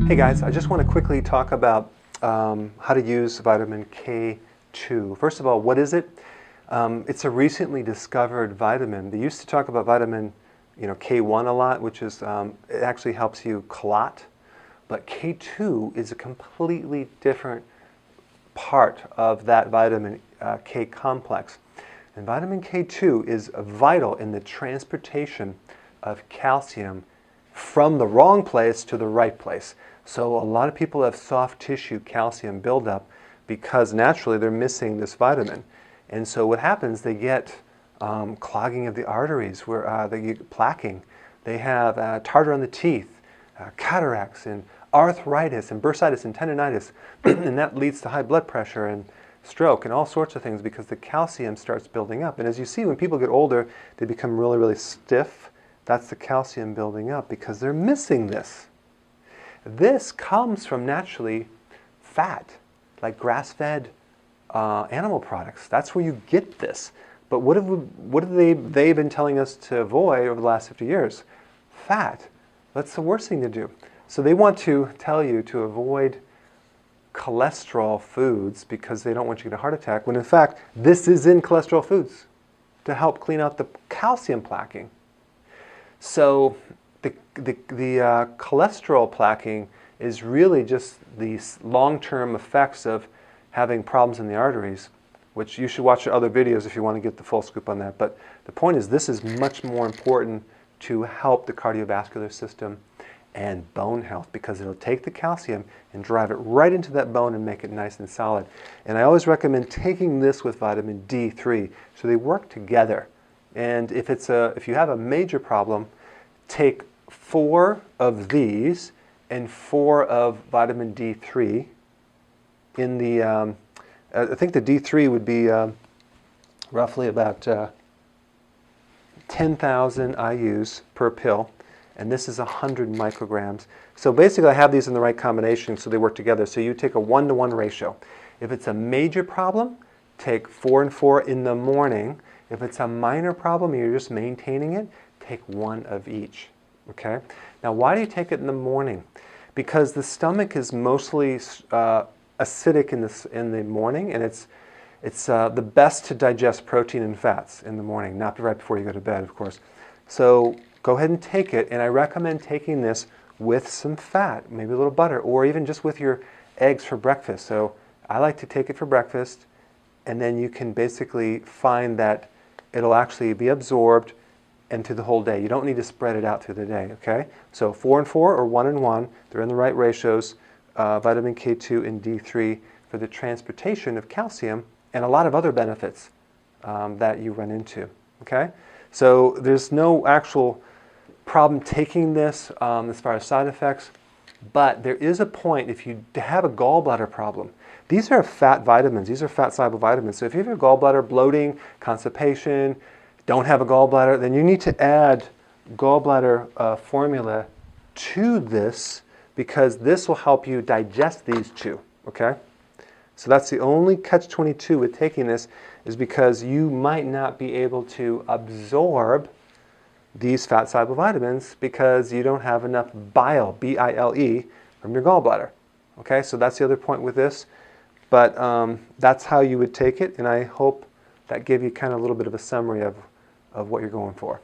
Hey guys, I just want to quickly talk about how to use vitamin K2. First of all, what is it? It's a recently discovered vitamin. They used to talk about vitamin K1 a lot, which is it actually helps you clot. But K2 is a completely different part of that vitamin K complex. And vitamin K2 is vital in the transportation of calcium from the wrong place to the right place. So a lot of people have soft tissue calcium buildup because naturally they're missing this vitamin. And so what happens, they get clogging of the arteries, where they get plaquing. They have tartar on the teeth, cataracts, and arthritis, and bursitis, and tendinitis. And that leads to high blood pressure and stroke and all sorts of things because the calcium starts building up. And as you see, when people get older, they become really, really stiff. That's the calcium building up because they're missing this. This comes from naturally fat, like grass-fed animal products. That's where you get this. But what have they've been telling us to avoid over the last 50 years? Fat. That's the worst thing to do. So they want to tell you to avoid cholesterol foods because they don't want you to get a heart attack, when in fact, this is in cholesterol foods to help clean out the calcium plaquing. So the cholesterol plaquing is really just these long-term effects of having problems in the arteries, which you should watch other videos if you want to get the full scoop on that. But the point is, this is much more important to help the cardiovascular system and bone health, because it'll take the calcium and drive it right into that bone and make it nice and solid. And I always recommend taking this with vitamin D3, so they work together. And if you have a major problem, take 4 of these and 4 of vitamin D3 in the, I think the D3 would be roughly about 10,000 IUs per pill, and this is 100 micrograms. So basically I have these in the right combination so they work together. So you take a 1-to-1 ratio. If it's a major problem, take 4 and 4 in the morning. If it's a minor problem and you're just maintaining it, take 1 of each. Okay? Now why do you take it in the morning? Because the stomach is mostly acidic in the morning, and it's the best to digest protein and fats in the morning, not right before you go to bed, of course. So go ahead and take it, and I recommend taking this with some fat, maybe a little butter, or even just with your eggs for breakfast. So I like to take it for breakfast, and then you can basically find that it'll actually be absorbed and through the whole day. You don't need to spread it out through the day, okay? So 4 and 4 or 1 and 1, they're in the right ratios, vitamin K2 and D3 for the transportation of calcium and a lot of other benefits that you run into, okay? So there's no actual problem taking this as far as side effects, but there is a point if you have a gallbladder problem. These are fat vitamins. These are fat-soluble vitamins. So if you have a gallbladder, bloating, constipation, don't have a gallbladder, then you need to add gallbladder formula to this, because this will help you digest these two, okay? So that's the only catch-22 with taking this, is because you might not be able to absorb these fat-soluble vitamins because you don't have enough bile, B-I-L-E, from your gallbladder. Okay, so that's the other point with this. But that's how you would take it, and I hope that gave you kind of a little bit of a summary of what you're going for.